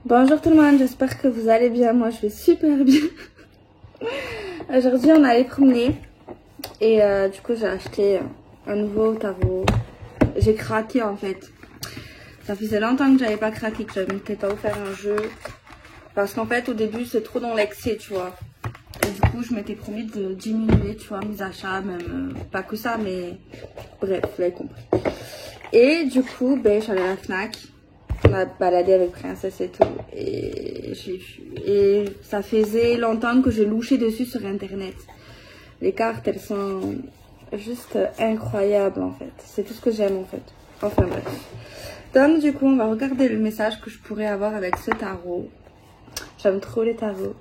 Bonjour tout le monde, j'espère que vous allez bien. Moi je vais super bien. Aujourd'hui on allait promener et du coup j'ai acheté un nouveau tarot. J'ai craqué en fait. Ça faisait longtemps que j'avais pas craqué, que je ne m'étais pas offert un jeu. Parce qu'en fait au début c'est trop dans l'excès, tu vois. Et du coup je m'étais promis de diminuer, tu vois, mes achats, même pas que ça, mais bref, vous l'avez compris. Et du coup, ben, je suis allée à la Fnac. On a baladé avec Princesse et tout. Et ça faisait longtemps que je louchais dessus sur internet. Les cartes, elles sont juste incroyables en fait. C'est tout ce que j'aime en fait. Enfin bref. Donc du coup, on va regarder le message que je pourrais avoir avec ce tarot. J'aime trop les tarots.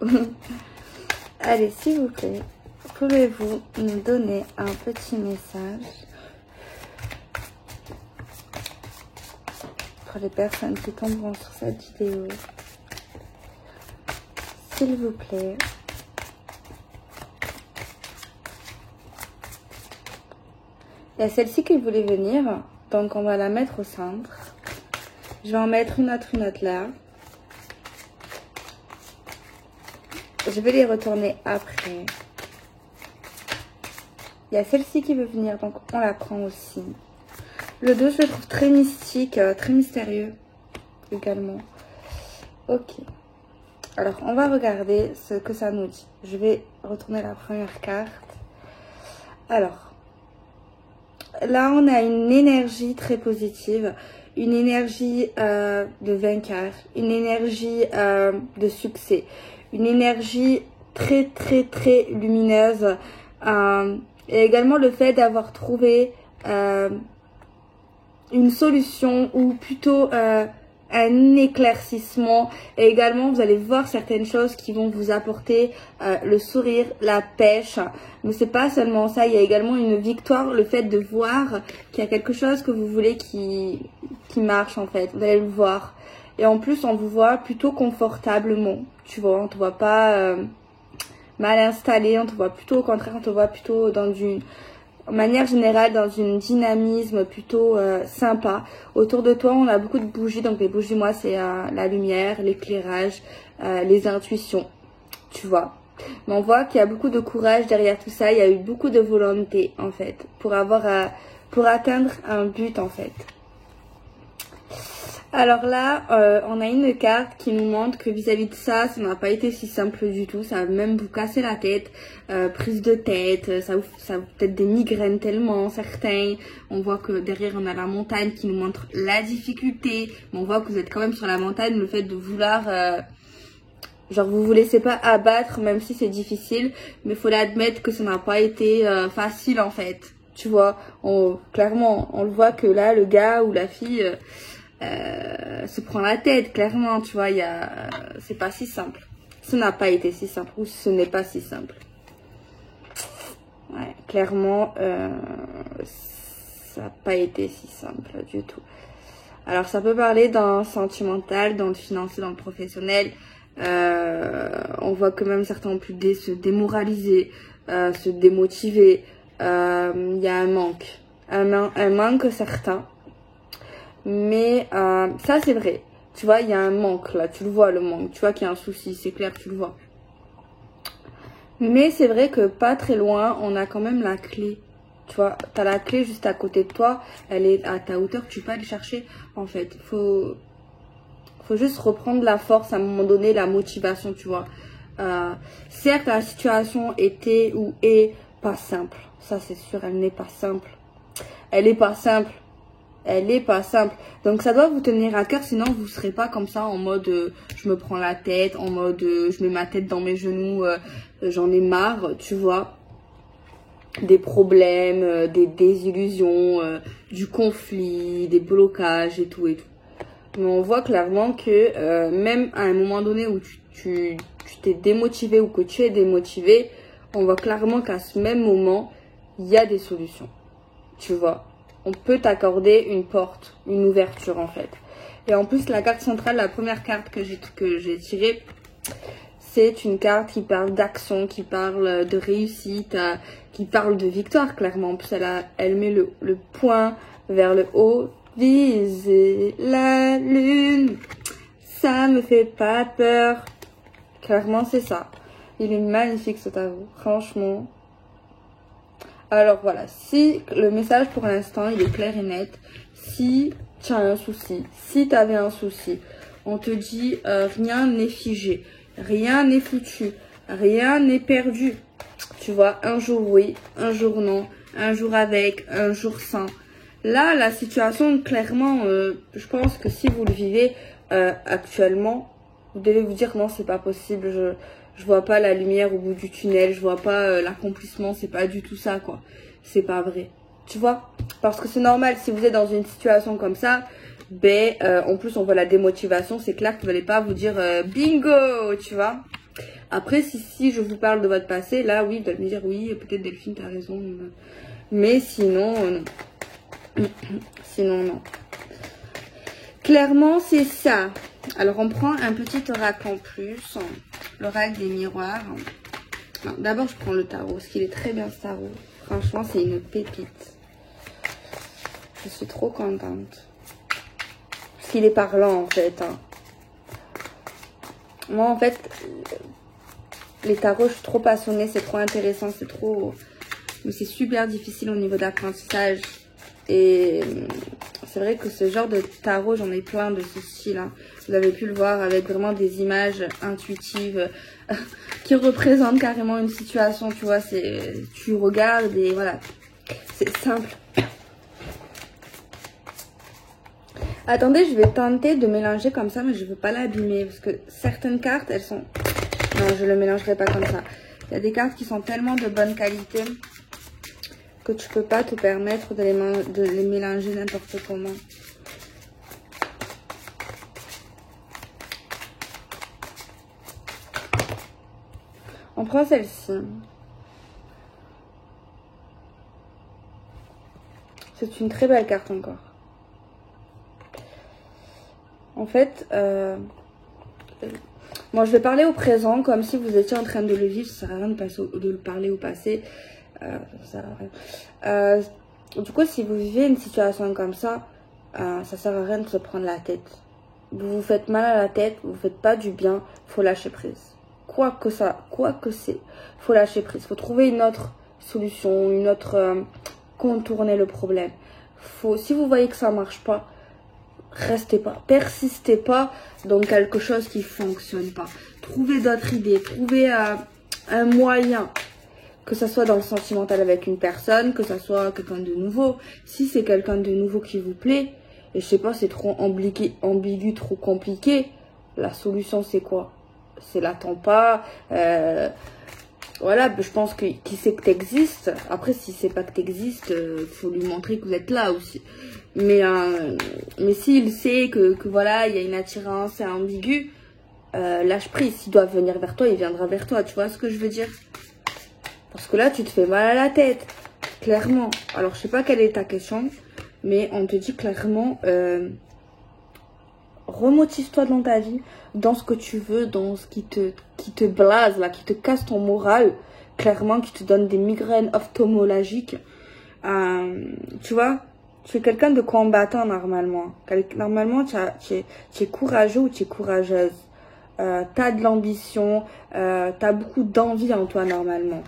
Allez, s'il vous plaît, pouvez-vous nous donner un petit message pour les personnes qui tomberont sur cette vidéo, s'il vous plaît. Il y a celle-ci qui voulait venir, donc on va la mettre au centre. Je vais en mettre une autre là. Je vais les retourner après. Il y a celle-ci qui veut venir, donc on la prend aussi. Le 2, je le trouve très mystique, très mystérieux également. Ok. Alors, on va regarder ce que ça nous dit. Je vais retourner la première carte. Alors, là, on a une énergie très positive. Une énergie de vainqueur. Une énergie de succès. Une énergie très, très, très lumineuse. Et également le fait d'avoir trouvé une solution ou plutôt un éclaircissement. Et également vous allez voir certaines choses qui vont vous apporter le sourire, la pêche. Mais c'est pas seulement ça, il y a également une victoire, le fait de voir qu'il y a quelque chose que vous voulez qui marche en fait. Vous allez le voir. Et en plus on vous voit plutôt confortablement, tu vois, on te voit pas mal installé, on te voit plutôt au contraire, on te voit plutôt dans une manière générale dans une dynamisme plutôt sympa. Autour de toi on a beaucoup de bougies, donc les bougies moi c'est la lumière, l'éclairage, les intuitions, tu vois. Mais on voit qu'il y a beaucoup de courage derrière tout ça, il y a eu beaucoup de volonté en fait pour atteindre un but en fait. Alors là, on a une carte qui nous montre que vis-à-vis de ça, ça n'a pas été si simple du tout. Ça va même vous casser la tête, prise de tête, ça vous peut-être des migraines tellement, certains. On voit que derrière, on a la montagne qui nous montre la difficulté. Mais on voit que vous êtes quand même sur la montagne, le fait de vouloir... genre, vous vous laissez pas abattre, même si c'est difficile. Mais il faut l'admettre que ça n'a pas été facile, en fait. Tu vois, clairement, on le voit que là, le gars ou la fille... se prend la tête, clairement, tu vois, c'est pas si simple. Ce n'a pas été si simple, ou ce n'est pas si simple. Ouais, clairement, ça n'a pas été si simple du tout. Alors, ça peut parler dans le sentimental, dans le financier, dans le professionnel. On voit que même certains ont pu se démoraliser, se démotiver. Il y a un manque. Un manque certain. Mais ça c'est vrai, tu vois, il y a un manque là, tu le vois le manque, tu vois qu'il y a un souci, c'est clair, tu le vois. Mais c'est vrai que pas très loin, on a quand même la clé, tu vois, t'as la clé juste à côté de toi, elle est à ta hauteur, tu peux aller chercher en fait. Faut juste reprendre la force à un moment donné, la motivation, tu vois. Certes, la situation était ou est pas simple, ça c'est sûr, elle n'est pas simple. Elle est pas simple. Elle est pas simple. Donc ça doit vous tenir à cœur, sinon vous serez pas comme ça en mode je me prends la tête, en mode je mets ma tête dans mes genoux, j'en ai marre, tu vois. Des problèmes, des désillusions, du conflit, des blocages et tout et tout. Mais on voit clairement que même à un moment donné où tu t'es démotivé ou que tu es démotivé, on voit clairement qu'à ce même moment, il y a des solutions, tu vois. On peut t'accorder une porte, une ouverture en fait. Et en plus, la carte centrale, la première carte que j'ai tirée, c'est une carte qui parle d'action, qui parle de réussite, qui parle de victoire clairement. En plus, elle met le poing vers le haut. Viser la lune, ça me fait pas peur. Clairement, c'est ça. Il est magnifique ce tarot, franchement. Alors voilà, si le message pour l'instant, il est clair et net. Si tu as un souci, si tu avais un souci, on te dit rien n'est figé, rien n'est foutu, rien n'est perdu. Tu vois, un jour oui, un jour non, un jour avec, un jour sans. Là, la situation, clairement, je pense que si vous le vivez actuellement, vous devez vous dire non, c'est pas possible, je vois pas la lumière au bout du tunnel, je vois pas l'accomplissement, c'est pas du tout ça, quoi. C'est pas vrai. Tu vois? Parce que c'est normal, si vous êtes dans une situation comme ça, ben, en plus on voit la démotivation, c'est clair que vous n'allez pas vous dire bingo, tu vois? Après, si je vous parle de votre passé, là, oui, vous allez me dire oui, peut-être Delphine, t'as raison. Mais sinon, non. Sinon, non. Clairement, c'est ça. Alors, on prend un petit oracle en plus. L'oracle des miroirs. D'abord, je prends le tarot, parce qu'il est très bien ce tarot. Franchement, c'est une pépite. Je suis trop contente. Parce qu'il est parlant, en fait. Hein. Moi, en fait, les tarots, je suis trop passionnée. C'est trop intéressant, c'est trop... Mais c'est super difficile au niveau d'apprentissage. Et c'est vrai que ce genre de tarot, j'en ai plein de ce style. Hein. Vous avez pu le voir avec vraiment des images intuitives qui représentent carrément une situation. Tu vois, tu regardes et voilà. C'est simple. Attendez, je vais tenter de mélanger comme ça, mais je ne veux pas l'abîmer. Parce que certaines cartes, elles sont... Non, je ne le mélangerai pas comme ça. Il y a des cartes qui sont tellement de bonne qualité que tu peux pas te permettre de les mélanger n'importe comment. On prend celle-ci. C'est une très belle carte encore. En fait, moi je vais parler au présent comme si vous étiez en train de le vivre. Ça sert à rien de le parler au passé. Ça sert à rien. Du coup, si vous vivez une situation comme ça, ça sert à rien de se prendre la tête. Vous vous faites mal à la tête, vous faites pas du bien, faut lâcher prise. Quoi que c'est, faut lâcher prise. Faut trouver une autre solution, une autre contourner le problème. Si vous voyez que ça marche pas, restez pas, persistez pas dans quelque chose qui fonctionne pas. Trouvez d'autres idées, trouvez un moyen. Que ça soit dans le sentimental avec une personne, que ça soit quelqu'un de nouveau. Si c'est quelqu'un de nouveau qui vous plaît, et je sais pas, c'est trop ambigu, trop compliqué, la solution c'est quoi? C'est l'attends pas. Voilà, je pense qu'il sait que t'existes. Après, si c'est pas que t'existes, faut lui montrer que vous êtes là aussi. Mais s'il sait que voilà, il y a une attirance, c'est ambigu, lâche prise. S'il doit venir vers toi, il viendra vers toi. Tu vois ce que je veux dire? Parce que là, tu te fais mal à la tête, clairement. Alors, je sais pas quelle est ta question, mais on te dit clairement, remotive-toi dans ta vie, dans ce que tu veux, dans ce qui te blase, là, qui te casse ton moral, clairement, qui te donne des migraines ophtalmologiques. Tu vois, tu es quelqu'un de combattant, normalement. Normalement, tu es courageux ou tu es courageuse. Tu as de l'ambition, tu as beaucoup d'envie en toi, normalement.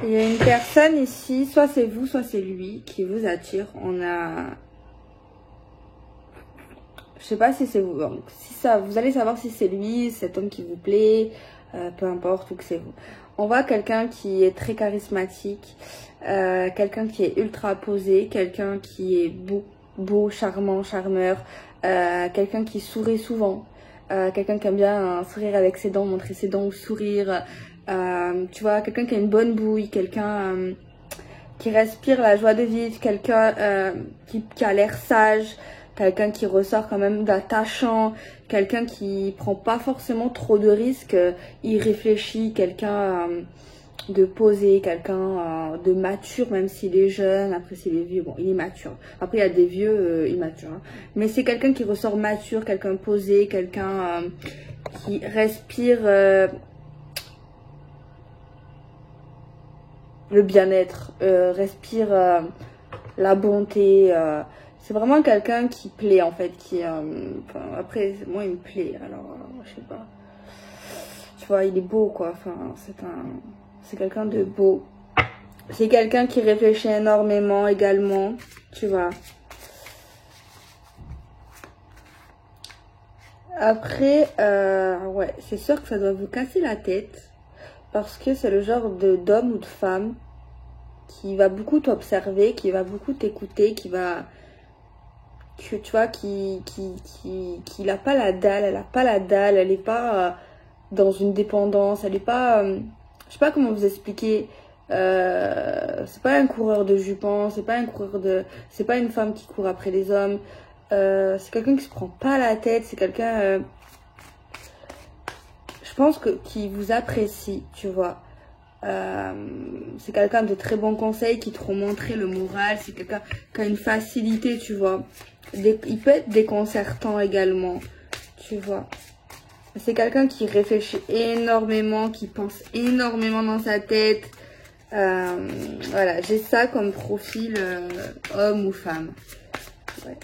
Il y a une personne ici, soit c'est vous, soit c'est lui qui vous attire. On a... Je sais pas si c'est vous. Donc, vous allez savoir si c'est lui, cet homme qui vous plaît, peu importe, ou que c'est vous. On voit quelqu'un qui est très charismatique, quelqu'un qui est ultra posé, quelqu'un qui est beau, charmant, charmeur, quelqu'un qui sourit souvent, quelqu'un qui aime bien sourire avec ses dents, montrer ses dents ou sourire. Tu vois, quelqu'un qui a une bonne bouille, quelqu'un qui respire la joie de vivre, quelqu'un qui a l'air sage, quelqu'un qui ressort quand même d'attachant, quelqu'un qui prend pas forcément trop de risques, il réfléchit, quelqu'un de posé, quelqu'un de mature, même s'il est jeune. Après s'il est vieux, bon, il est mature. Après il y a des vieux immatures, hein. Mais c'est quelqu'un qui ressort mature, quelqu'un posé, quelqu'un qui respire le bien-être, respire la bonté, C'est vraiment quelqu'un qui plaît en fait, qui enfin, après moi il me plaît, alors je sais pas. Tu vois, il est beau quoi, enfin c'est quelqu'un de beau. C'est quelqu'un qui réfléchit énormément également, tu vois. Après, ouais, c'est sûr que ça doit vous casser la tête. Parce que c'est le genre d'homme ou de femme qui va beaucoup t'observer, qui va beaucoup t'écouter, qui va... Tu vois, qui n'a pas la dalle, elle n'a pas la dalle, elle n'est pas dans une dépendance, elle n'est pas... je sais pas comment vous expliquer. C'est pas un coureur de jupons, c'est pas un coureur de... C'est pas une femme qui court après les hommes. C'est quelqu'un qui se prend pas la tête, c'est quelqu'un... je pense qui vous apprécie, tu vois. C'est quelqu'un de très bons conseils, qui te remonterait le moral. C'est quelqu'un qui a une facilité, tu vois. Il peut être déconcertant également, tu vois. C'est quelqu'un qui réfléchit énormément, qui pense énormément dans sa tête. Voilà, j'ai ça comme profil homme ou femme. Ouais.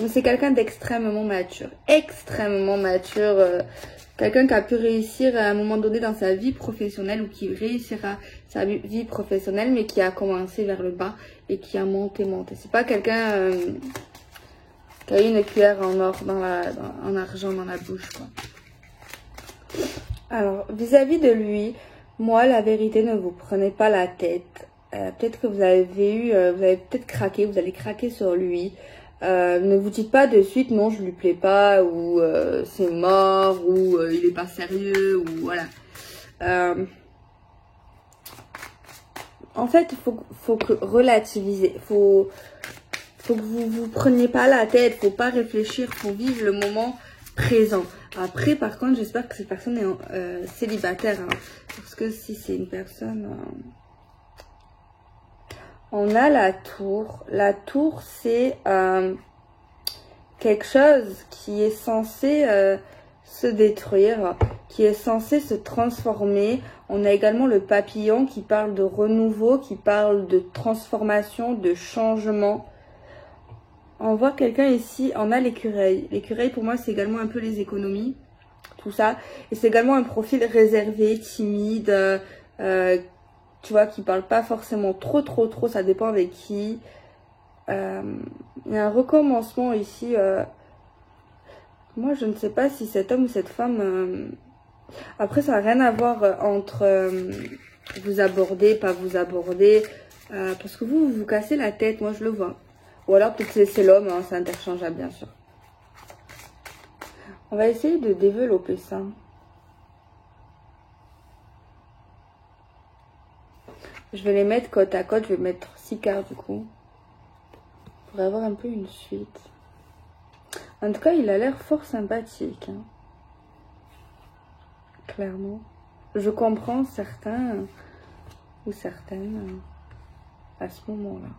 C'est quelqu'un d'extrêmement mature. Extrêmement mature. Quelqu'un qui a pu réussir à un moment donné dans sa vie professionnelle ou qui réussira sa vie professionnelle mais qui a commencé vers le bas et qui a monté. C'est pas quelqu'un qui a eu une cuillère en or en argent dans la bouche, quoi. Alors, vis-à-vis de lui, moi, la vérité, ne vous prenez pas la tête. Peut-être que vous avez peut-être craqué, vous allez craquer sur lui. Ne vous dites pas de suite non je lui plais pas ou c'est mort ou il est pas sérieux ou voilà. En fait faut que relativiser, faut que vous preniez pas la tête, faut pas réfléchir, faut vivre le moment présent. Après par contre j'espère que cette personne est célibataire hein, parce que si c'est une personne on a la tour. La tour, c'est quelque chose qui est censé se détruire, qui est censé se transformer. On a également le papillon qui parle de renouveau, qui parle de transformation, de changement. On voit quelqu'un ici, on a l'écureuil. L'écureuil, pour moi, c'est également un peu les économies, tout ça. Et c'est également un profil réservé, timide, tu vois, qui parle pas forcément trop, ça dépend avec qui. Il y a un recommencement ici. Moi, je ne sais pas si cet homme ou cette femme... Après, ça n'a rien à voir entre vous aborder, pas vous aborder. Parce que vous cassez la tête, moi je le vois. Ou alors peut-être que c'est l'homme, hein, c'est interchangeable bien sûr. On va essayer de développer ça. Je vais les mettre côte à côte, je vais mettre 6 cartes du coup. Pour avoir un peu une suite. En tout cas, il a l'air fort sympathique. Hein. Clairement. Je comprends certains ou certaines à ce moment-là.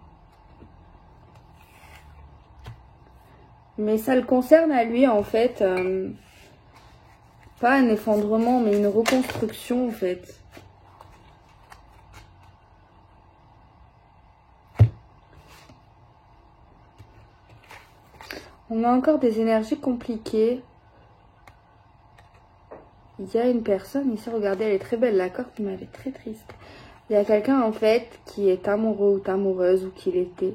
Mais ça le concerne à lui en fait. Pas un effondrement, mais une reconstruction en fait. On a encore des énergies compliquées. Il y a une personne ici, regardez, elle est très belle, la carte m'avait très triste. Il y a quelqu'un en fait qui est amoureux ou amoureuse ou qui l'était.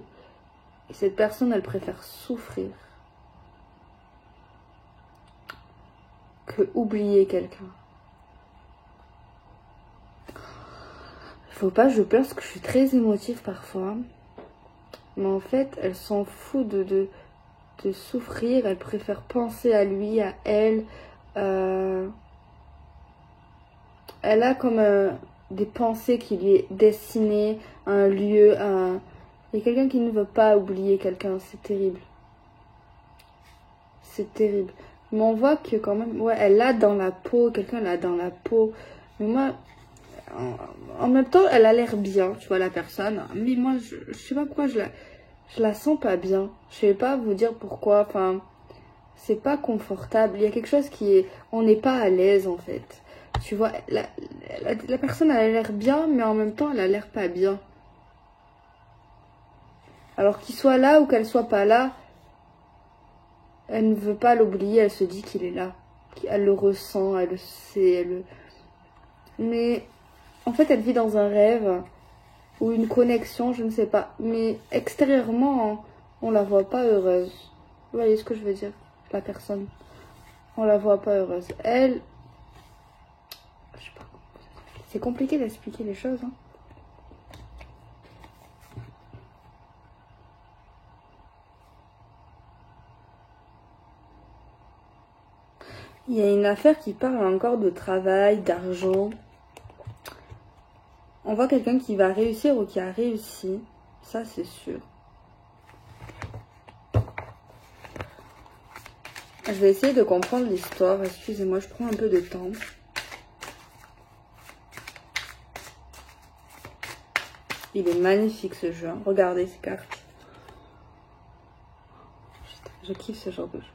Et cette personne, elle préfère souffrir que oublier quelqu'un. Il faut pas que je pleure parce que je suis très émotive parfois. Mais en fait, elle s'en fout de souffrir, elle préfère penser à lui, à elle. Elle a comme des pensées qui lui est destinées, un lieu, Il y a quelqu'un qui ne veut pas oublier quelqu'un, c'est terrible. C'est terrible. Mais on voit que quand même, ouais, elle l'a dans la peau, quelqu'un l'a dans la peau. Mais moi, en même temps, elle a l'air bien, tu vois, la personne. Mais moi, je sais pas pourquoi je la sens pas bien. Je sais pas vous dire pourquoi. Enfin, c'est pas confortable. Il y a quelque chose qui est... On n'est pas à l'aise, en fait. Tu vois, la personne, elle a l'air bien, mais en même temps, elle a l'air pas bien. Alors qu'il soit là ou qu'elle soit pas là, Elle ne veut pas l'oublier, elle se dit qu'il est là. Elle le ressent, elle le sait. Mais en fait, elle vit dans un rêve ou une connexion, je ne sais pas. Mais extérieurement, on la voit pas heureuse. Vous voyez ce que je veux dire? La personne. On la voit pas heureuse. Elle... Je sais pas. C'est compliqué d'expliquer les choses. Hein. Il y a une affaire qui parle encore de travail, d'argent. On voit quelqu'un qui va réussir ou qui a réussi. Ça, c'est sûr. Je vais essayer de comprendre l'histoire. Excusez-moi, je prends un peu de temps. Il est magnifique ce jeu. Hein. Regardez ces cartes. Je kiffe ce genre de jeu.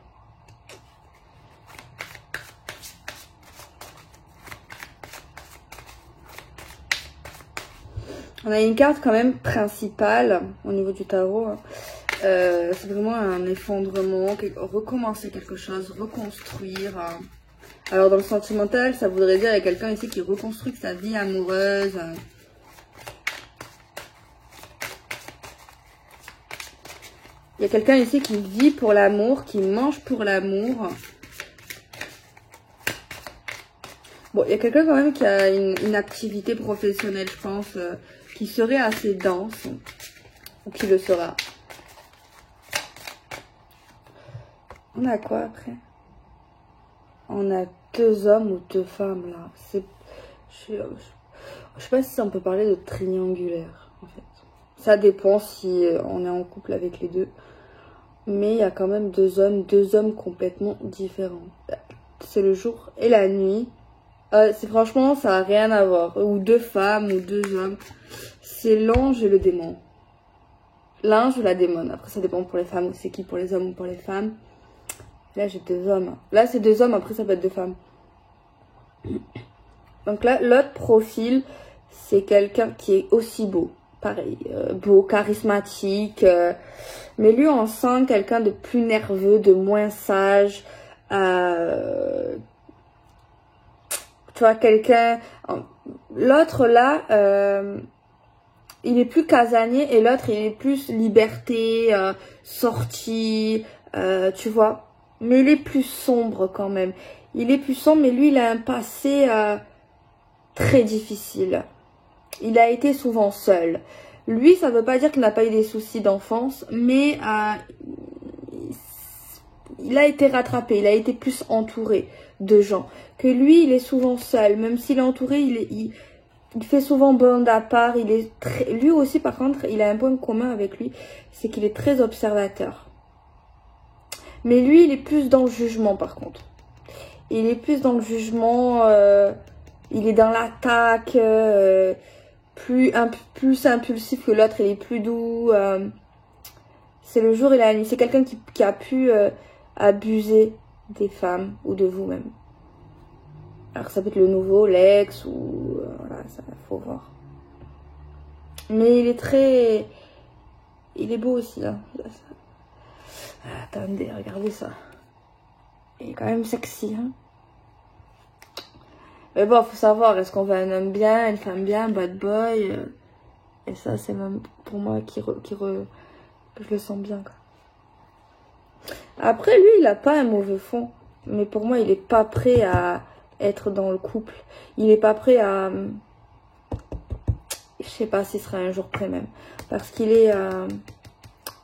On a une carte quand même principale au niveau du tarot. Hein. C'est vraiment un effondrement, recommencer quelque chose, reconstruire. Alors dans le sentimental, ça voudrait dire qu'il y a quelqu'un ici qui reconstruit sa vie amoureuse. Il y a quelqu'un ici qui vit pour l'amour, qui mange pour l'amour. Bon, il y a quelqu'un quand même qui a une activité professionnelle, je pense, qui serait assez dense, ou qui le sera. On a quoi après? On a 2 hommes ou 2 femmes là. Je sais pas si on peut parler de triangulaire en fait. Ça dépend si on est en couple avec les deux. Mais il y a quand même 2 hommes complètement différents. C'est le jour et la nuit. Franchement, ça n'a rien à voir. Ou 2 femmes ou 2 hommes. C'est l'ange et le démon. L'ange ou la démon. Après, ça dépend pour les femmes ou c'est qui, pour les hommes ou pour les femmes. Là, j'ai 2 hommes. Là, c'est 2 hommes. Après, ça peut être 2 femmes. Donc là, l'autre profil, c'est quelqu'un qui est aussi beau. Pareil, beau, charismatique. Mais lui, on sent quelqu'un de plus nerveux, de moins sage. Tu vois, quelqu'un... L'autre, là, il est plus casanier. Et l'autre, il est plus liberté, sortie, tu vois. Mais il est plus sombre quand même. Il est plus sombre, mais lui, il a un passé très difficile. Il a été souvent seul. Lui, ça ne veut pas dire qu'il n'a pas eu des soucis d'enfance, mais il a été rattrapé, il a été plus entouré de gens. Que lui, il est souvent seul, même s'il est entouré, il fait souvent bande à part. Lui aussi, par contre, il a un point commun avec lui, c'est qu'il est très observateur. Mais lui, il est plus dans le jugement, par contre. Il est plus dans le jugement, il est dans l'attaque, plus impulsif que l'autre, il est plus doux. C'est le jour et la nuit. C'est quelqu'un qui a pu abuser des femmes ou de vous-même. Alors ça peut être le nouveau, l'ex ou... voilà, ça faut voir. Mais il est très... Il est beau aussi, là. Attendez, regardez ça. Il est quand même sexy, hein. Mais bon, faut savoir, est-ce qu'on veut un homme bien, une femme bien, bad boy et ça, c'est même pour moi que je le sens bien, quoi. Après, lui, il a pas un mauvais fond. Mais pour moi, il est pas prêt à être dans le couple. Il est pas prêt à... Je sais pas s'il sera un jour prêt même. Parce qu'il est...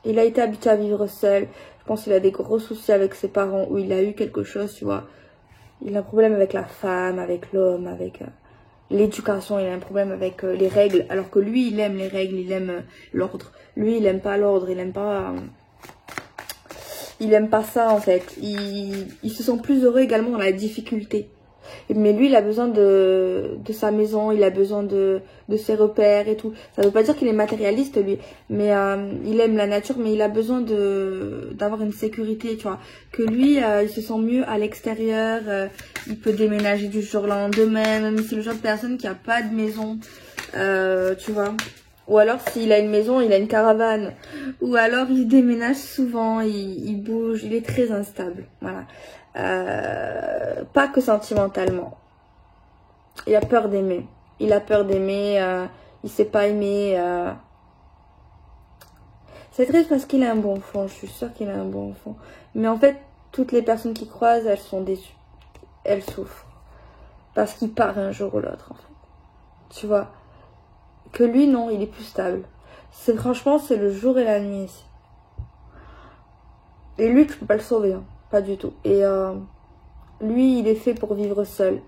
il a été habitué à vivre seul. Je pense qu'il a des gros soucis avec ses parents. Où il a eu quelque chose, tu vois. Il a un problème avec la femme, avec l'homme, avec l'éducation. Il a un problème avec les règles. Alors que lui, il aime les règles, il aime l'ordre. Lui, il aime pas l'ordre, il aime pas... il aime pas ça, en fait. Il se sent plus heureux également dans la difficulté. Mais lui, il a besoin de sa maison, il a besoin de ses repères et tout. Ça veut pas dire qu'il est matérialiste, lui. Mais il aime la nature, mais il a besoin d'avoir une sécurité, tu vois. Que lui, il se sent mieux à l'extérieur. Il peut déménager du jour au lendemain. Même si c'est le genre de personne qui a pas de maison, tu vois. Ou alors s'il a une maison, il a une caravane. Ou alors il déménage souvent, il bouge, il est très instable. Voilà. Pas que sentimentalement. Il a peur d'aimer. Il a peur d'aimer, il sait pas aimer. C'est triste parce qu'il a un bon fond, je suis sûre qu'il a un bon fond. Mais en fait, toutes les personnes qui croisent, elles sont déçues. Elles souffrent. Parce qu'il part un jour ou l'autre, en fait. Tu vois. Que lui, non, il est plus stable. Franchement, c'est le jour et la nuit ici. Et lui, tu peux pas le sauver, hein. Pas du tout. Et lui, il est fait pour vivre seul.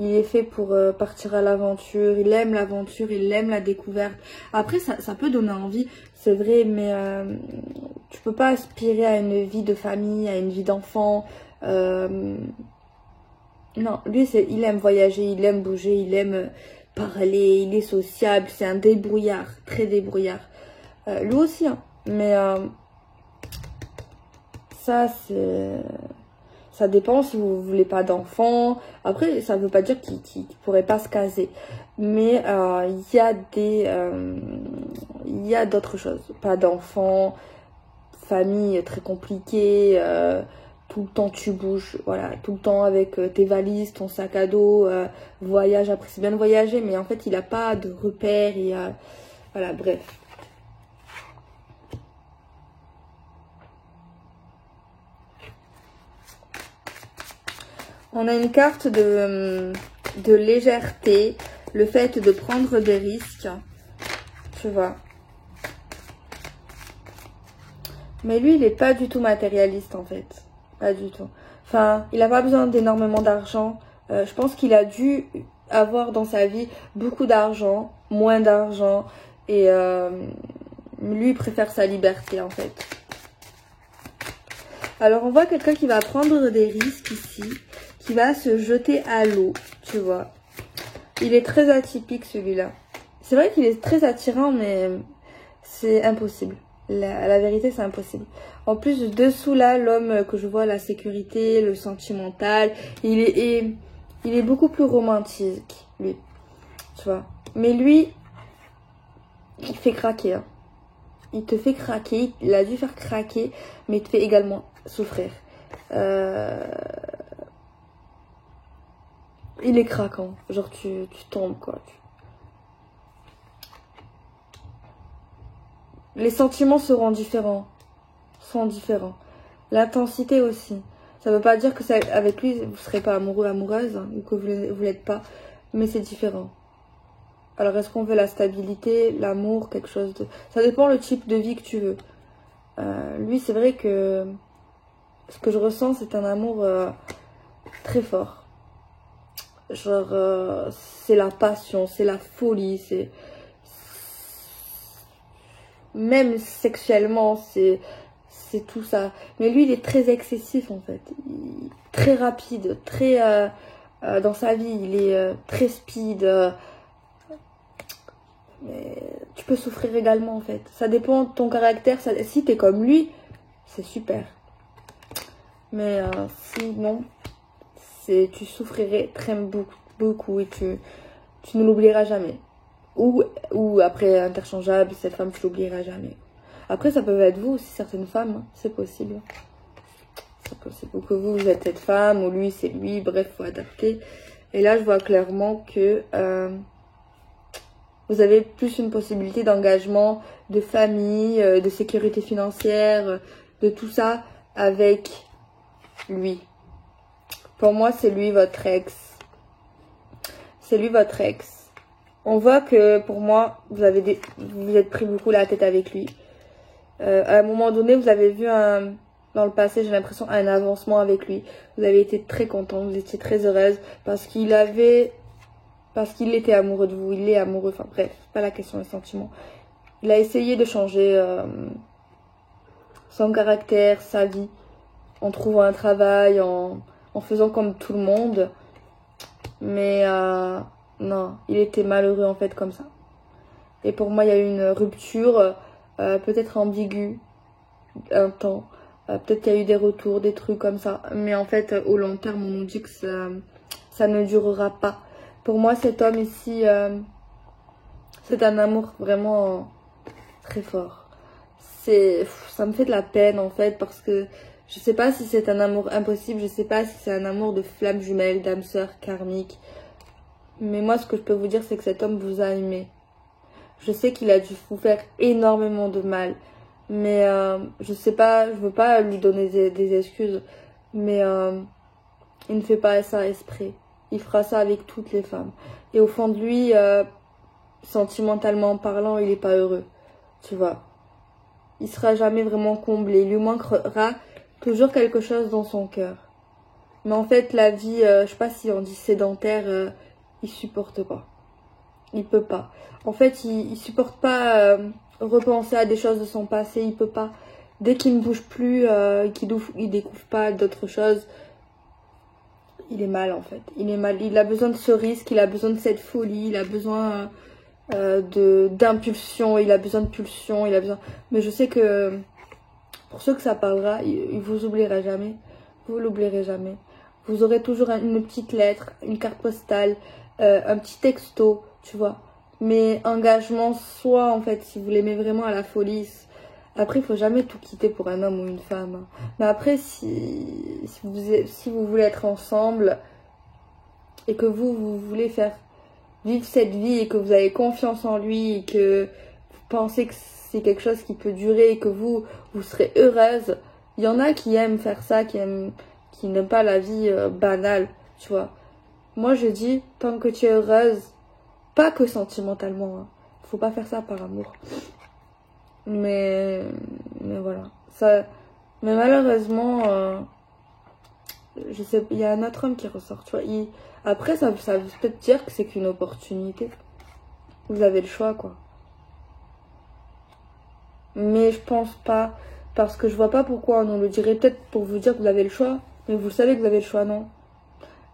Il est fait pour partir à l'aventure. Il aime l'aventure, il aime la découverte. Après, ça peut donner envie, c'est vrai, mais tu peux pas aspirer à une vie de famille, à une vie d'enfant. Non, lui, il aime voyager, il aime bouger, il aime parler, il est sociable. C'est un débrouillard, très débrouillard. Lui aussi, hein. Mais ça, c'est... Ça dépend si vous voulez pas d'enfants. Après, ça veut pas dire qu'il pourrait pas se caser. Mais il y a d'autres choses. Pas d'enfants, famille très compliquée. Tout le temps tu bouges. Voilà, tout le temps avec tes valises, ton sac à dos, voyage. Après, c'est bien de voyager, mais en fait, il a pas de repères. Voilà, bref. On a une carte de légèreté, le fait de prendre des risques, tu vois. Mais lui, il n'est pas du tout matérialiste, en fait. Pas du tout. Enfin, il n'a pas besoin d'énormément d'argent. Je pense qu'il a dû avoir dans sa vie beaucoup d'argent, moins d'argent. Et lui, il préfère sa liberté, en fait. Alors, on voit quelqu'un qui va prendre des risques ici. Qui va se jeter à l'eau, tu vois. Il est très atypique, celui-là. C'est vrai qu'il est très attirant, mais c'est impossible. La vérité, c'est impossible. En plus, dessous là, l'homme que je vois, la sécurité, le sentimental, il est beaucoup plus romantique, lui. Tu vois. Mais lui, il fait craquer. Hein. Il te fait craquer. Il a dû faire craquer, mais il te fait également souffrir. Il est craquant. Genre, tu tombes, quoi. Les sentiments seront différents. Sont différents. L'intensité aussi. Ça veut pas dire que avec lui, vous serez pas amoureux, amoureuse, hein, ou que vous l'êtes pas. Mais c'est différent. Alors, est-ce qu'on veut la stabilité, l'amour, quelque chose de... Ça dépend le type de vie que tu veux. Lui, c'est vrai que... Ce que je ressens, c'est un amour très fort. Genre, c'est la passion, c'est la folie, c'est... Même sexuellement, c'est tout ça. Mais lui, il est très excessif, en fait. Très rapide, très... dans sa vie, il est très speed. Mais tu peux souffrir également, en fait. Ça dépend de ton caractère. Si t'es comme lui, c'est super. Mais si non... tu souffrirais très beaucoup et tu ne l'oublieras jamais. Ou après interchangeable, cette femme, tu l'oublieras jamais. Après, ça peut être vous aussi, certaines femmes, hein, c'est possible. C'est possible. Ou que vous êtes cette femme, ou lui, c'est lui, bref, faut adapter. Et là, je vois clairement que vous avez plus une possibilité d'engagement, de famille, de sécurité financière, de tout ça avec lui. Pour moi, c'est lui votre ex. C'est lui votre ex. On voit que pour moi, vous vous êtes pris beaucoup la tête avec lui. À un moment donné, vous avez vu dans le passé, j'ai l'impression, un avancement avec lui. Vous avez été très content, vous étiez très heureuse parce qu'il était amoureux de vous. Il est amoureux. Enfin bref, c'est pas la question des sentiments. Il a essayé de changer son caractère, sa vie, en trouvant un travail, en faisant comme tout le monde. Mais non, il était malheureux en fait comme ça. Et pour moi, il y a eu une rupture, peut-être ambiguë, un temps. Peut-être qu'il y a eu des retours, des trucs comme ça. Mais en fait, au long terme, on nous dit que ça ne durera pas. Pour moi, cet homme ici, C'est un amour vraiment très fort. Ça me fait de la peine en fait parce que je sais pas si c'est un amour impossible, je sais pas si c'est un amour de flamme jumelle, d'âme sœur karmique. Mais moi ce que je peux vous dire c'est que cet homme vous a aimé. Je sais qu'il a dû vous faire énormément de mal. Mais je sais pas, je veux pas lui donner des excuses. Mais il ne fait pas ça exprès. Il fera ça avec toutes les femmes. Et au fond de lui, sentimentalement parlant, il est pas heureux. Tu vois. Il sera jamais vraiment comblé. Il lui manquera toujours quelque chose dans son cœur. Mais en fait, la vie, je sais pas si on dit sédentaire, il supporte pas. Il peut pas. En fait, il supporte pas repenser à des choses de son passé. Il peut pas. Dès qu'il ne bouge plus, il découvre pas d'autres choses, il est mal en fait. Il est mal. Il a besoin de ce risque, il a besoin de cette folie, il a besoin d'impulsion, il a besoin de pulsion, il a besoin. Mais je sais que pour ceux que ça parlera, il vous oubliera jamais. Vous l'oublierez jamais. Vous aurez toujours une petite lettre, une carte postale, un petit texto, tu vois. Mais engagement, soit en fait, si vous l'aimez vraiment à la folie. Après, il faut jamais tout quitter pour un homme ou une femme. Mais après, si vous voulez être ensemble et que vous voulez faire vivre cette vie et que vous avez confiance en lui et que vous pensez que c'est quelque chose qui peut durer et que vous serez heureuse, il y en a qui aiment faire ça, qui n'aiment pas la vie banale, tu vois. Moi, je dis, tant que tu es heureuse, pas que sentimentalement, hein. Faut pas faire ça par amour. Mais voilà. Mais malheureusement, je sais, il y a un autre homme qui ressort, tu vois. Après, ça veut peut-être dire que c'est qu'une opportunité. Vous avez le choix, quoi. Mais je pense pas, parce que je vois pas pourquoi on nous le dirait. Peut-être pour vous dire que vous avez le choix, mais vous savez que vous avez le choix, non.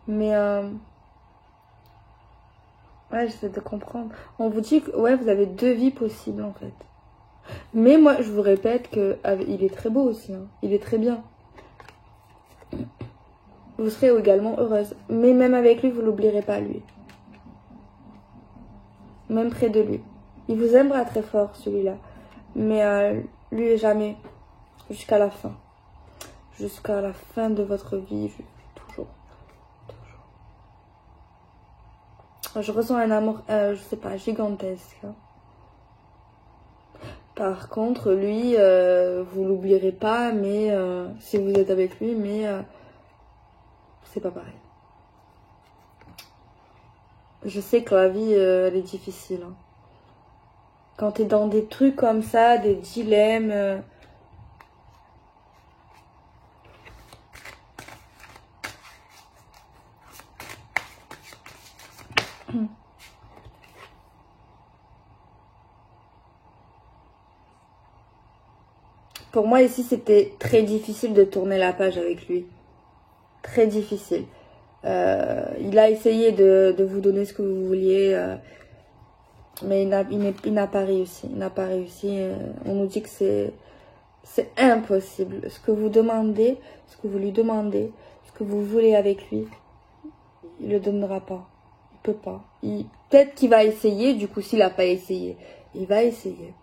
Mais ouais, j'essaie de comprendre. On vous dit que ouais, vous avez 2 vies possibles en fait. Mais moi, je vous répète que il est très beau aussi, hein. Il est très bien. Vous serez également heureuse. Mais même avec lui, vous l'oublierez pas, lui. Même près de lui. Il vous aimera très fort, celui-là. Mais lui, jamais. Jusqu'à la fin. Jusqu'à la fin de votre vie. Toujours. Je ressens un amour, je sais pas, gigantesque. Par contre, lui, vous l'oublierez pas, mais si vous êtes avec lui, mais c'est pas pareil. Je sais que la vie, elle est difficile. Hein. Quand t'es dans des trucs comme ça, des dilemmes... Pour moi, ici, c'était très difficile de tourner la page avec lui. Très difficile. Il a essayé de vous donner ce que vous vouliez, mais il n'a pas réussi. Il n'a pas réussi. On nous dit que c'est impossible. Ce que vous demandez, ce que vous lui demandez, ce que vous voulez avec lui, il le donnera pas. Il peut pas. Peut-être qu'il va essayer. Du coup, s'il n'a pas essayé, il va essayer.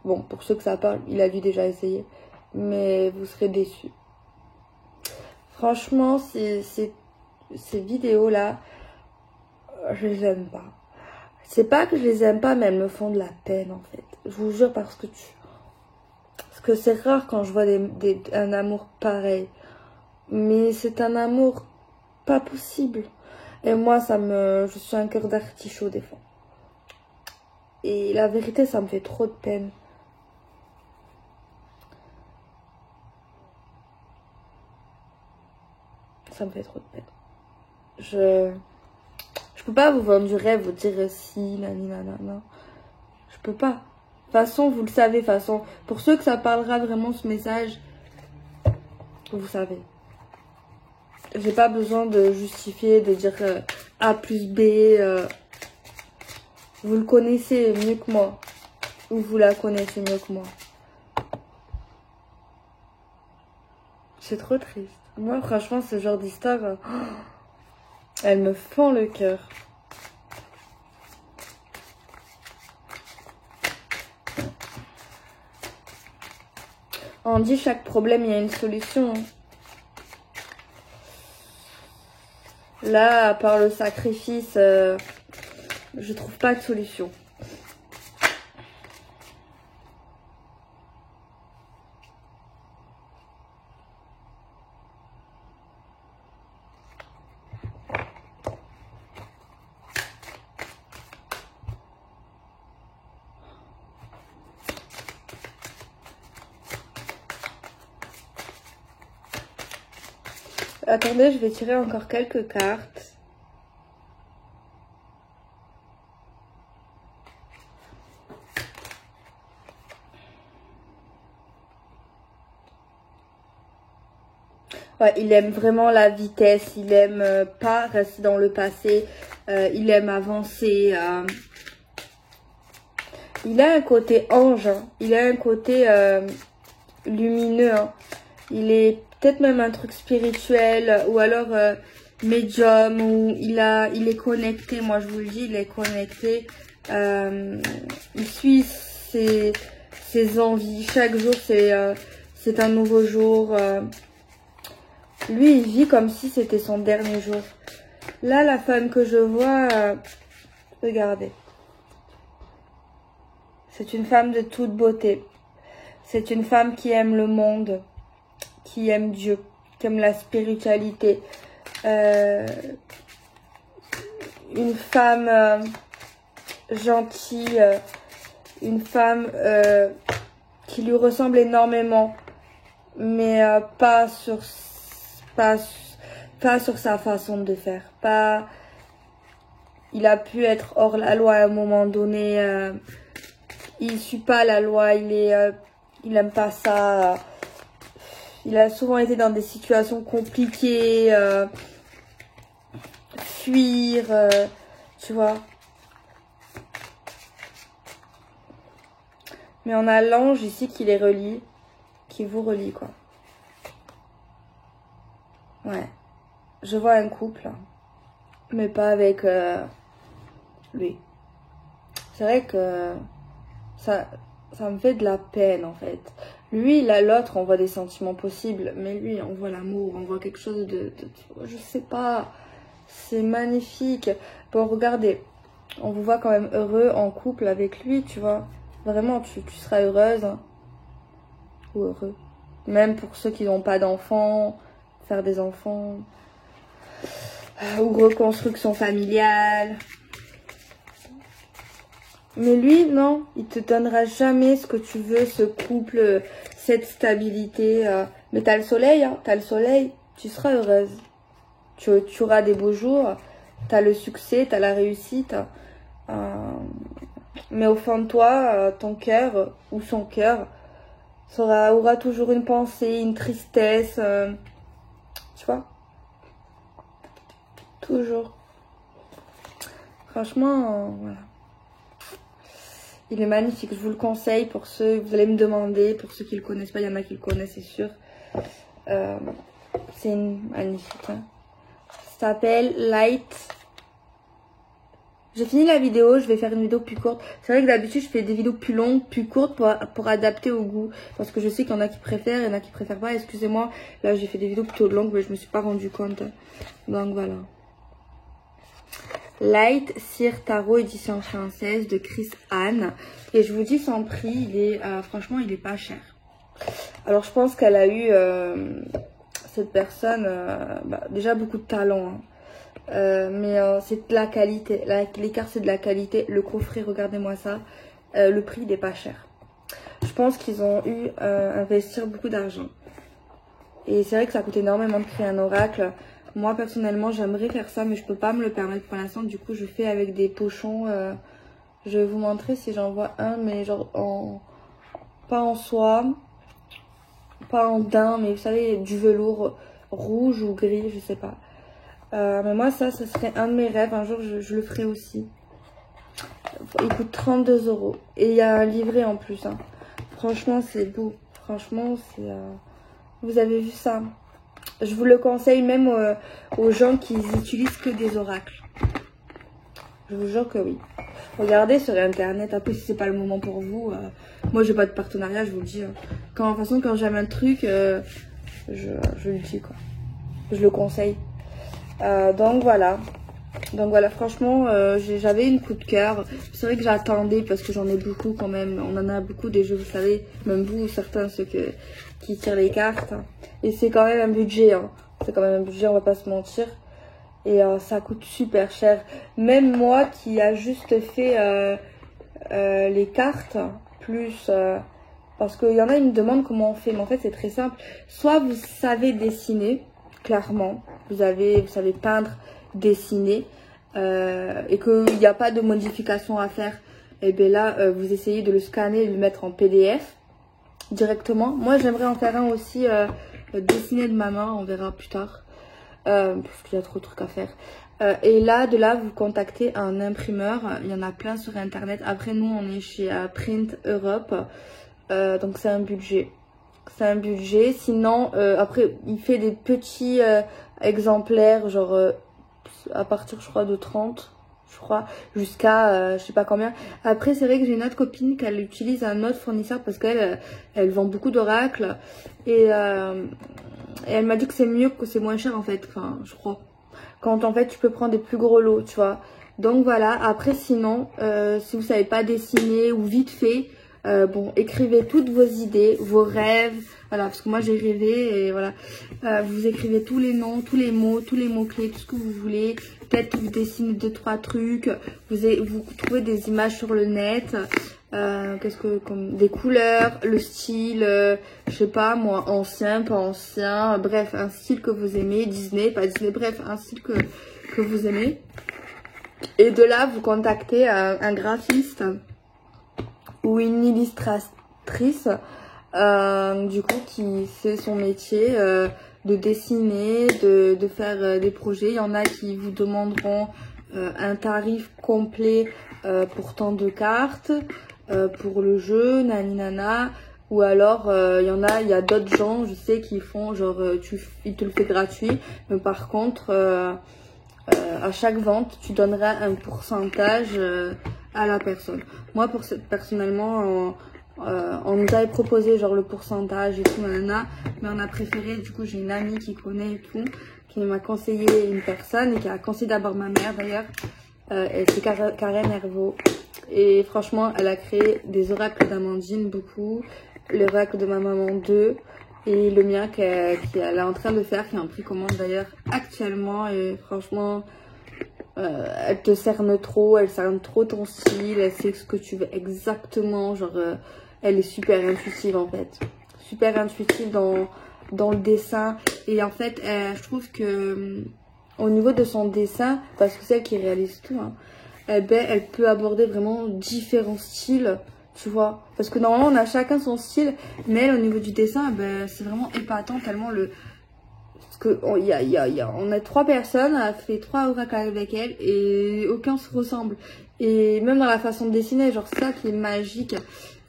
Bon, pour ceux que ça parle, il a dû déjà essayer. Mais vous serez déçus. Franchement, ces vidéos-là, je les aime pas. C'est pas que je les aime pas, mais elles me font de la peine, en fait. Je vous jure, parce que c'est rare quand je vois un amour pareil. Mais c'est un amour pas possible. Et moi, je suis un cœur d'artichaut, des fois. Et la vérité, ça me fait trop de peine. Ça me fait trop de peine. Je peux pas vous vendre du rêve, vous dire si, nanana, non. Je peux pas. De toute façon, vous le savez, de toute façon. Pour ceux que ça parlera vraiment ce message, vous savez. J'ai pas besoin de justifier, de dire A plus B. Vous le connaissez mieux que moi. Ou vous la connaissez mieux que moi. C'est trop triste. Moi, franchement, ce genre d'histoire, elle me fend le cœur. On dit chaque problème, il y a une solution. Là, à part le sacrifice, je trouve pas de solution. Attendez, je vais tirer encore quelques cartes. Ouais, il aime vraiment la vitesse, il aime pas rester dans le passé, il aime avancer. Il a un côté ange, hein. Il a un côté lumineux. Hein. Il est peut-être même un truc spirituel ou alors médium ou il est connecté. Moi, je vous le dis, il est connecté. Il suit ses envies. Chaque jour, c'est un nouveau jour. Lui, il vit comme si c'était son dernier jour. Là, la femme que je vois, regardez. C'est une femme de toute beauté. C'est une femme qui aime le monde, qui aime Dieu, qui aime la spiritualité. Une femme gentille, une femme qui lui ressemble énormément, mais pas sur sa façon de faire. Il a pu être hors la loi à un moment donné. Il suit pas la loi. Il aime pas ça. Il a souvent été dans des situations compliquées. Fuir, tu vois. Mais on a l'ange ici qui les relie, qui vous relie, quoi. Ouais. Je vois un couple, mais pas avec lui. C'est vrai que ça me fait de la peine, en fait. Lui, là, l'autre, on voit des sentiments possibles, mais lui, on voit l'amour, on voit quelque chose je sais pas, c'est magnifique. Bon, regardez, on vous voit quand même heureux en couple avec lui, tu vois. Vraiment, tu seras heureuse, hein. Ou heureux. Même pour ceux qui n'ont pas d'enfants, faire des enfants, ou reconstruction familiale. Mais lui, non, il te donnera jamais ce que tu veux, ce couple, cette stabilité. Mais t'as le soleil, hein, t'as le soleil, tu seras heureuse. Tu auras des beaux jours, t'as le succès, t'as la réussite. Mais au fond de toi, ton cœur ou son cœur aura toujours une pensée, une tristesse. Tu vois? Toujours. Franchement, voilà. Il est magnifique, je vous le conseille pour ceux, vous allez me demander, pour ceux qui le connaissent pas, il y en a qui le connaissent, c'est sûr. C'est magnifique. Hein. Ça s'appelle Light. J'ai fini la vidéo, je vais faire une vidéo plus courte. C'est vrai que d'habitude, je fais des vidéos plus longues, plus courtes pour adapter au goût. Parce que je sais qu'il y en a qui préfèrent, il y en a qui préfèrent pas. Excusez-moi, là j'ai fait des vidéos plutôt longues, mais je me suis pas rendu compte. Donc voilà. Light Cire Tarot édition française de Chris Anne. Et je vous dis son prix, il est franchement il est pas cher. Alors je pense qu'elle a eu cette personne déjà beaucoup de talent. Hein. Mais c'est de la qualité. Les cartes c'est de la qualité. Le coffret, regardez-moi ça. Le prix il est pas cher. Je pense qu'ils ont eu investir beaucoup d'argent. Et c'est vrai que ça coûte énormément de créer un oracle. Moi, personnellement, j'aimerais faire ça, mais je peux pas me le permettre pour l'instant. Du coup, je fais avec des pochons. Je vais vous montrer si j'en vois un, mais genre pas en soie, pas en daim, mais vous savez, du velours rouge ou gris, je sais pas. Mais moi, ça serait un de mes rêves. Un jour, je le ferai aussi. Il coûte 32 €. Et il y a un livret en plus. Hein. Franchement, c'est beau. Franchement, c'est... Vous avez vu ça? Je vous le conseille même aux gens qui utilisent que des oracles. Je vous jure que oui. Regardez sur internet, après si c'est pas le moment pour vous, moi j'ai pas de partenariat, je vous le dis. Quand, de toute façon, quand j'aime un truc, je le dis quoi. Je le conseille. Donc voilà. Donc voilà, franchement, j'avais une coup de cœur. C'est vrai que j'attendais parce que j'en ai beaucoup quand même. On en a beaucoup des jeux, vous savez, même vous, certains, qui tirent les cartes. Et c'est quand même un budget, hein. C'est quand même un budget, on va pas se mentir. Et ça coûte super cher. Même moi qui a juste fait les cartes, plus... parce qu'il y en a, ils me demandent comment on fait. Mais en fait, c'est très simple. Soit vous savez dessiner, clairement. Vous savez peindre, dessiner. Et qu'il n'y a pas de modification à faire. Et bien là, vous essayez de le scanner et de le mettre en PDF directement. Moi, j'aimerais en faire un aussi dessiné de ma main. On verra plus tard. Parce qu'il y a trop de trucs à faire. Et là, de là, vous contactez un imprimeur. Il y en a plein sur internet. Après, nous, on est chez Print Europe. Donc, c'est un budget. C'est un budget. Sinon, après, il fait des petits exemplaires, genre à partir, je crois, de 30, je crois, jusqu'à je sais pas combien. Après, c'est vrai que j'ai une autre copine qu'elle utilise un autre fournisseur parce qu'elle elle vend beaucoup d'oracles. Et elle m'a dit que c'est mieux, que c'est moins cher en fait, enfin je crois. Quand en fait tu peux prendre des plus gros lots, tu vois. Donc voilà, après sinon, si vous savez pas dessiner ou vite fait, bon, écrivez toutes vos idées, vos rêves, voilà, parce que moi j'ai rêvé et voilà. Vous écrivez tous les noms, tous les mots-clés, tout ce que vous voulez. Peut-être vous dessinez 2-3 trucs, vous trouvez des images sur le net. Comme des couleurs, le style, je sais pas moi, ancien, pas ancien, bref, un style que vous aimez, Disney, pas Disney, bref, un style que vous aimez. Et de là, vous contactez un graphiste ou une illustratrice, du coup, qui fait son métier de dessiner, de faire des projets. Il y en a qui vous demanderont un tarif complet pour tant de cartes. Pour le jeu, nani nana, ou alors il y a d'autres gens, je sais, qui font genre il te le fait gratuit, mais par contre à chaque vente tu donneras un pourcentage à la personne. Moi personnellement on nous avait proposé genre le pourcentage et tout nanana, mais on a préféré, du coup j'ai une amie qui connaît et tout, qui m'a conseillé une personne et qui a conseillé d'abord ma mère d'ailleurs, c'est Karen Hervaux. Et franchement, elle a créé des oracles d'Amandine, beaucoup. L'oracle de ma maman 2. Et le mien qu'elle est en train de faire, qui est en précommande d'ailleurs actuellement. Et franchement, elle te cerne trop, elle cerne trop ton style. Elle sait ce que tu veux exactement. Genre, elle est super intuitive en fait. Super intuitive dans le dessin. Et en fait, je trouve que au niveau de son dessin, parce que c'est elle qui réalise tout, hein, elle peut aborder vraiment différents styles, tu vois. Parce que normalement, on a chacun son style, mais elle, au niveau du dessin, c'est vraiment épatant, tellement Parce que on a 3 personnes, elle a fait 3 oracles avec elle, et aucun se ressemble. Et même dans la façon de dessiner, genre ça qui est magique.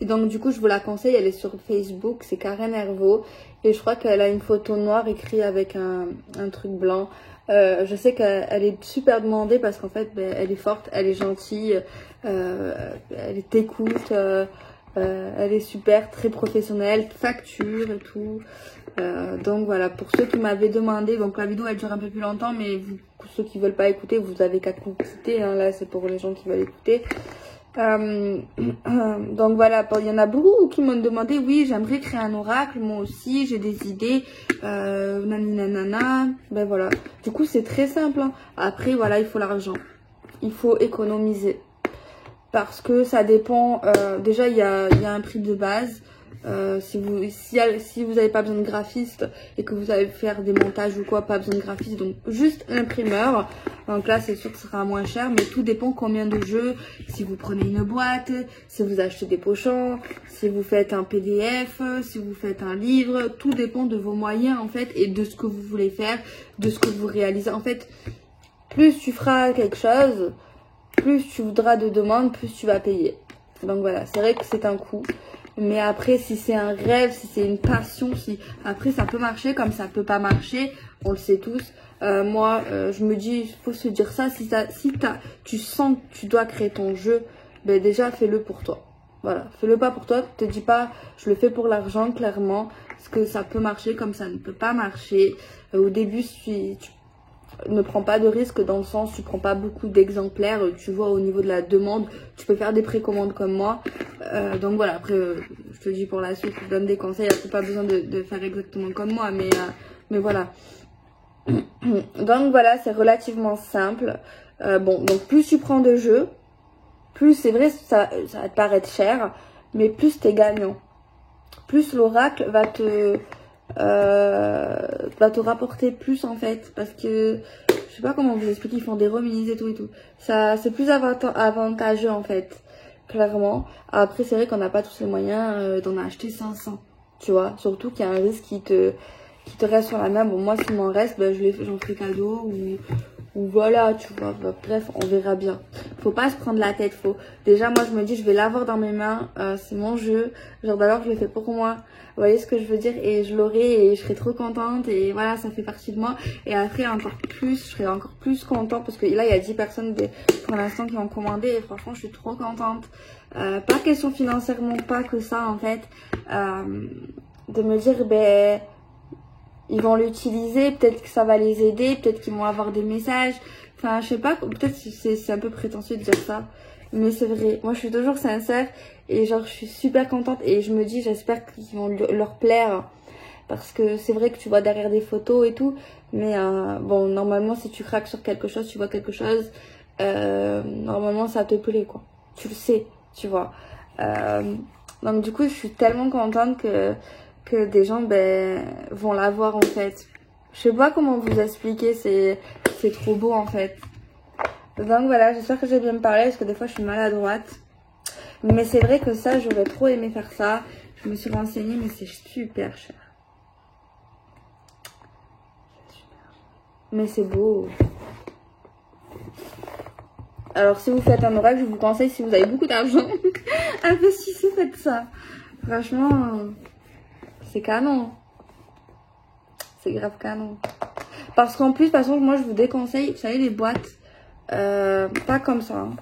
Et donc, du coup, je vous la conseille, elle est sur Facebook, c'est Karen Hervaux. Et je crois qu'elle a une photo noire écrite avec un truc blanc. Je sais qu'elle est super demandée parce qu'en fait, elle est forte, elle est gentille, elle t'écoute, elle est super, très professionnelle, facture et tout. Donc voilà, pour ceux qui m'avaient demandé, donc la vidéo elle dure un peu plus longtemps, mais ceux qui veulent pas écouter, vous avez qu'à quitter, hein, là c'est pour les gens qui veulent écouter. Donc voilà, il y en a beaucoup qui m'ont demandé, oui j'aimerais créer un oracle, moi aussi j'ai des idées, nanana, ben voilà, du coup c'est très simple, hein. Après voilà, il faut l'argent, il faut économiser, parce que ça dépend, déjà il y a un prix de base. Si vous n'avez pas besoin de graphiste et que vous allez faire des montages ou quoi, pas besoin de graphiste, donc juste l'imprimeur, donc là c'est sûr que ce sera moins cher, mais tout dépend combien de jeux, si vous prenez une boîte, si vous achetez des pochons, si vous faites un PDF, si vous faites un livre, tout dépend de vos moyens en fait et de ce que vous voulez faire, de ce que vous réalisez. En fait, plus tu feras quelque chose, plus tu voudras de demandes, plus tu vas payer. Donc voilà, c'est vrai que c'est un coût. Mais après, si c'est un rêve, si c'est une passion, si après ça peut marcher comme ça peut pas marcher, on le sait tous. Moi, je me dis, il faut se dire ça. Si tu sens que tu dois créer ton jeu, ben déjà fais-le pour toi. Voilà, fais-le pas pour toi. Te dis pas, je le fais pour l'argent, clairement, parce que ça peut marcher comme ça ne peut pas marcher. Au début, tu ne prends pas de risque dans le sens, tu prends pas beaucoup d'exemplaires. Tu vois, au niveau de la demande, tu peux faire des précommandes comme moi. Donc voilà, après, je te dis pour la suite, je te donne des conseils. Après, pas besoin de faire exactement comme moi, mais voilà. Donc voilà, c'est relativement simple. Bon, donc plus tu prends de jeux, plus c'est vrai, ça va te paraître cher, mais plus t'es gagnant. Plus l'oracle va te rapporter plus en fait, parce que je sais pas comment vous expliquer, ils font des remises et tout et tout. Ça, c'est plus avantageux en fait, clairement. Après, c'est vrai qu'on n'a pas tous les moyens d'en acheter 500, tu vois. Surtout qu'il y a un risque qui te reste sur la main. Bon, moi, s'il m'en reste, ben, j'en fais cadeau ou voilà, tu vois. Ben, bref, on verra bien. Faut pas se prendre la tête. Déjà, moi, je me dis, je vais l'avoir dans mes mains. C'est mon jeu. Genre, d'abord, je le fais pour moi. Vous voyez ce que je veux dire? Et je l'aurai et je serai trop contente. Et voilà, ça fait partie de moi. Et après, encore plus, je serai encore plus contente parce que là, il y a 10 personnes pour l'instant qui ont commandé. Et franchement, je suis trop contente. Pas question financièrement, pas que ça, en fait. De me dire, ben, ils vont l'utiliser, peut-être que ça va les aider, peut-être qu'ils vont avoir des messages. Enfin, je sais pas, peut-être c'est un peu prétentieux de dire ça. Mais c'est vrai, moi je suis toujours sincère et genre je suis super contente et je me dis j'espère qu'ils vont leur plaire. Parce que c'est vrai que tu vois derrière des photos et tout. Mais bon, normalement si tu craques sur quelque chose, tu vois quelque chose. Normalement ça te plaît quoi. Tu le sais, tu vois. Donc du coup je suis tellement contente que des gens ben, vont la voir en fait. Je sais pas comment vous expliquer, c'est trop beau en fait. Donc voilà, j'espère que j'ai bien parlé parce que des fois je suis maladroite. Mais c'est vrai que ça, j'aurais trop aimé faire ça. Je me suis renseignée mais c'est super cher. Mais c'est beau. Alors si vous faites un oracle, je vous conseille, si vous avez beaucoup d'argent, investissez, faites ça. Franchement, c'est canon. C'est grave canon. Parce qu'en plus, de toute façon, moi je vous déconseille, vous savez, les boîtes, pas comme ça. Hein.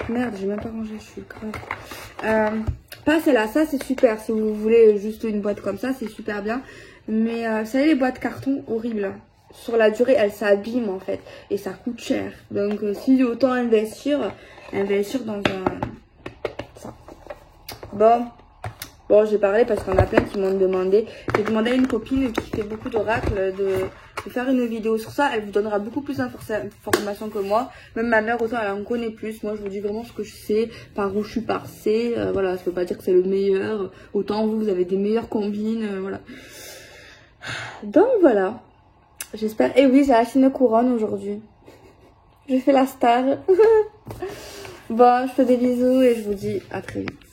Merde, j'ai même pas rangé, je suis grave. Pas celle-là, ça c'est super. Si vous voulez juste une boîte comme ça, c'est super bien. Mais vous savez, les boîtes carton, horribles. Sur la durée, elles s'abîment en fait. Et ça coûte cher. Donc, si autant investir dans un... ça. Bon, j'ai parlé parce qu'il y en a plein qui m'ont demandé. J'ai demandé à une copine qui fait beaucoup d'oracles de faire une vidéo sur ça. Elle vous donnera beaucoup plus d'informations que moi. Même ma mère, autant elle en connaît plus. Moi, je vous dis vraiment ce que je sais, par où je suis passée. Voilà, ça veut pas dire que c'est le meilleur. Autant vous avez des meilleures combines. Voilà. Donc, voilà. J'espère. Et oui, j'ai acheté une couronne aujourd'hui. J'ai fait la star. Bon, je fais des bisous et je vous dis à très vite.